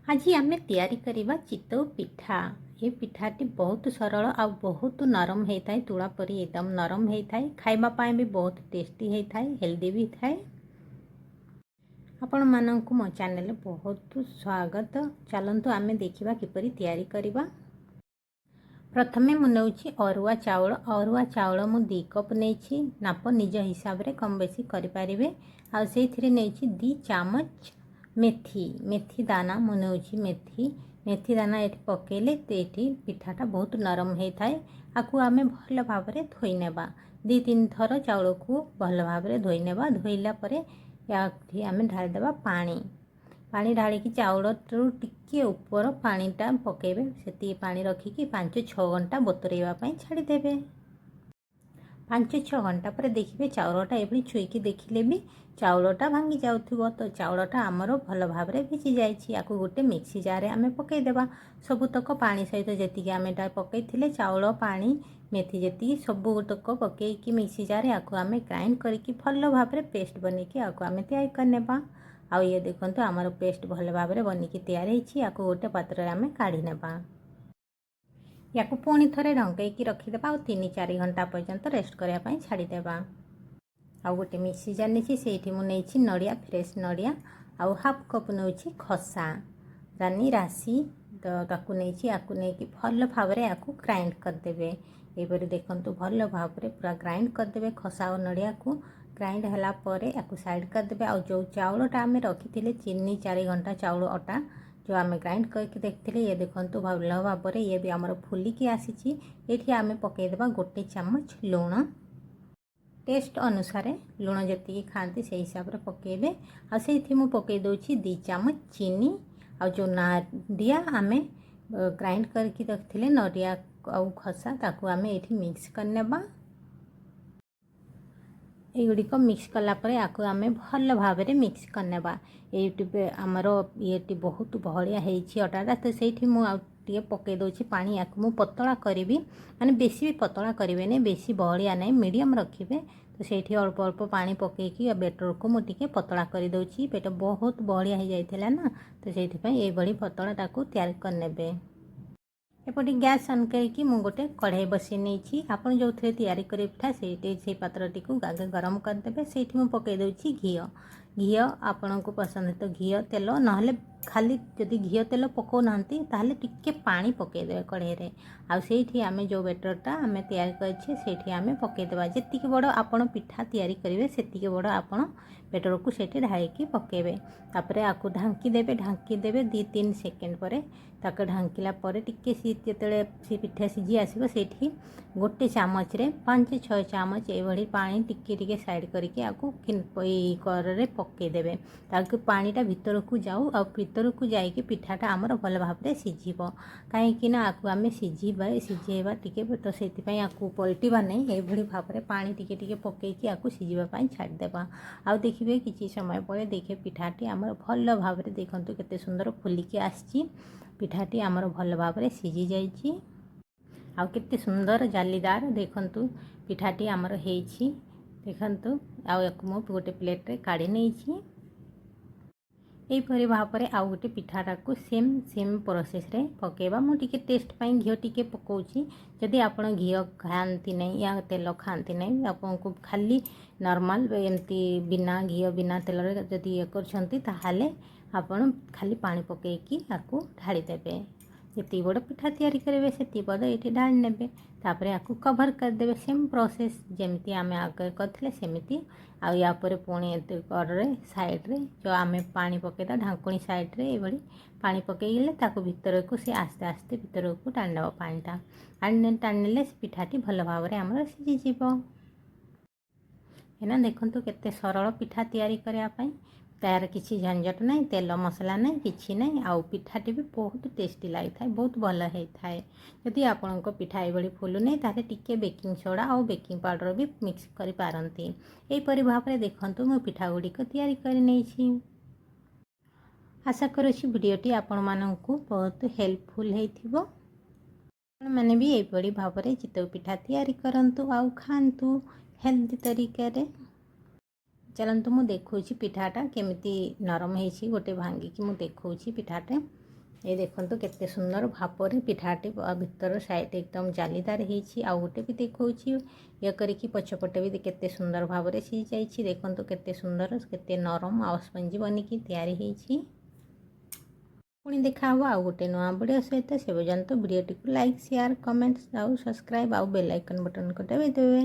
आज आम तैयारी करवा चितौ पिठा। ये पिठाटी बहुत सरल आ बहुत नरम होता है, तुला परी एकदम नरम होता है। खाइबा भी बहुत टेस्टी होता है, हेल्दी भी थाए। आपण मानक मो चैनल बहुत स्वागत। चलतु आम देखा किपरि तैयारी करवा। प्रथमे मुझे अरुआ चाउल मु 2 कप नहीं नाप निज हिसाब से कम बेसी करें। आउ 2 चामच मेथी दाना मुझे मेथी दाना ये पकेले तो ये पिठाटा बहुत नरम होता है। आपको आम भल भाव धोई नेबा 2-3 थर चाउल को भल भाव धोई नेबा। धोइला परे आम ढालीदेवा पानी ढालिकी चाउल टिके ऊपर पानीटा पकेबे। से पानी रखिकी 5-6 घंटा बतुरेवाई छाड़देवे। 5-6 घंटा पर देखिए चाउलटा ये छुईकी देखिले भी चाउलटा भांगी जाउथिबो। तो चाउलटा आमर भल भाव भिजी जाइए। आपको गोटे मिक्सी जार आम पकईदेवा। सबुतक पानी सहित जी आम पकई चाउल पानी मेथी जी सबुतक पकईकी मिक्सी जार आपको आम ग्राइंड करके भल भाव पेस्ट बनईकी आपको आम तैयारी करनेबा। आउ ये देखो आमर पेस्ट भल भाव बनिकी तैयारी आपको गोटे पात्र आम काढ़ी नेबा। या पुणी थे ढंकई रखीदेवा और 3-4 घंटा पर्यंत रेस्ट करने छाड़देवा। आउ गोटे मिक्सी जार नहीं मुझे नड़िया फ्रेश नड़िया आउ हाफ कप नौ खसा रानी राशि ताकू नहीं भल भाव आपको ग्राइंड करदे। ये देखो भल भाव पूरा ग्राइंड करदे। खसा और नड़िया को ग्राइंड है साइड करदे। आउ जो चाउलटा आम रखी 3-4 घंटा चाउल अटा जो आम ग्राइंड करके देखते ये देखो भल भाव ये भी आमर फुलिकी आसी। ये आम पकईदेवा 1 चामच लुण टेस्ट अनुसार लुण जी खाती से हिसाब से पकेबे। आउ पकई दूची 2 चामच चीनी आ जो नड़िया आम ग्राइंड करके रखते नड़िया आउ खसा ताकू आम ये मिक्स करनेबा। युड़िक मिक्स कलापर आपको आम भल भाव मिक्स करनेबा। ये आमर ये बहुत बहलिया अटाटा तो से मुझे पकई दूसरी पानी या पतला करी माने बेसी भी पतला करें बेसी बहलिया नहीं मीडियम रखिए। तो से अल्प अल्प पानी पकईकी बेटर को मुझे पतला कर दूसरी पेट बहुत बहलिया हो जाता ना तो से पतलाटा को तैयार करने। एपटे गैस ऑन करके मु गोटे कढ़ाई बसई नहीं आप जो तैयारी करें पिठा से पात्रटी को आगे गरम करदे। से पकई दूसरी घी आपण को पसंद है तो घी तेल ना खाली जदि घी तेल पकाना ताहले टिके पानी पकईदे कढ़ाई आउ आम जो बेटरटा आम तैयारी करे आम पकईदेवा। जी बड़ आपण पिठा तैयारी करेंगे से बड़ आपण बेटर को से ढाईकी पकेबे। तापर आपको ढांकीदेवे 2-3 सेकेंड पर ताक ढांकिला टिके जिते सी पिठा सीझी आसो से 1 चामच 5-6 चामच ये पानी टिके साइड करके आपको कर पकईदेवे ताकि पानीटा भीतर को जाऊ आ भीतर को जाइए पिठाटा आमर भल भाव में सीझब। कहीं आपको आम सीझेबा टिके तो से आपको पलटिबा नहीं ये भाव में पानी टिके टिके पकईकी आपको सीझापी छाड़देवा। आउ देखिए किसी समय पर देखिए पिठाटी आमर भल भाव में देखो केते सुंदर फुलिकी आसी पिठाटी आमर भल भाव में सीझी जाइए। आउ केते सुंदर जालीदार देखंतु पिठाटी आमर हेछि देखंतु। आउ मु गोटे प्लेट रे काढ़ी नहीं यहीपरि भाव में आउ गोटे पिठाटा को सेम प्रोसेस रे पकेबा। मुझे टेस्ट पाई घी टिके पकाउछि जदि आपण घी खाती नहीं या तेल खाती नहीं आपको खाली नॉर्मल एमती बिना घी बिना तेल जदि ये करछंती ताहाले आपण खाली पानी पकईकी आपको ढाली देबे। जी बड़ पिठा तैयारी करेंगे से बड़ ये ढाली नेबे। तापर आपको कवर करदे सेम प्रोसेस जमती आम आगे करते सेमती। या पुणी कड़े साइड रे जो आम पानी पकईदा ढांकुणी साइड रे ये पानी पकईले ताको भीतर को सी आस्ते आस्ते भीतर को टाणीदेव पानीटा टाणीले पिठाटी भल भाव में आमर सीझीज है ना। देखो केते सरल पिठा तैयारी करने तार किसी झंझट नहीं तेल मसला नहीं किसी नहीं आउ पिठाटी भी बहुत टेस्टी लगी था बहुत भल होता है। जदि आपण पिठा ये फुलू नहीं ताले टिके बेकिंग सोडा और बेकिंग पाउडर भी मिक्स कर पारती। यहीपरि भाव में देखो मो पिठा गुड़िक तैयारी कर नहीं। आशा करुँची वीडियोटी आपण मानकु बहुत हेल्पफुल होइथिबो। मैंने भी यहीपरि भाव में चितौ पिठा तैयारी करंतु आउ खांतु हेल्दी तरीके रे। चलतु मु देखौछि पिठाटा केमिति नरम होइछि गोटे भांगी कि मु देखौछि पिठाटे ये देखो केते सुंदर भापर पिठाटी भितर साइड एकदम जालीदार होती। आउ गोटे भी देखा ये करिकी पछपटे भी केते सुंदर भाव में सीझी जाइए। देखो केते सुंदर केते नरम आ स्पंजी बनिकी तैयारी होती। पुणी देखा आउ गोटे नुआ वीडियो सहित से पर्यंत वीडियोटी को लाइक शेयर कमेंट्स आउ सब्सक्राइब आउ बेल आइकन बटन को दबाई देवे।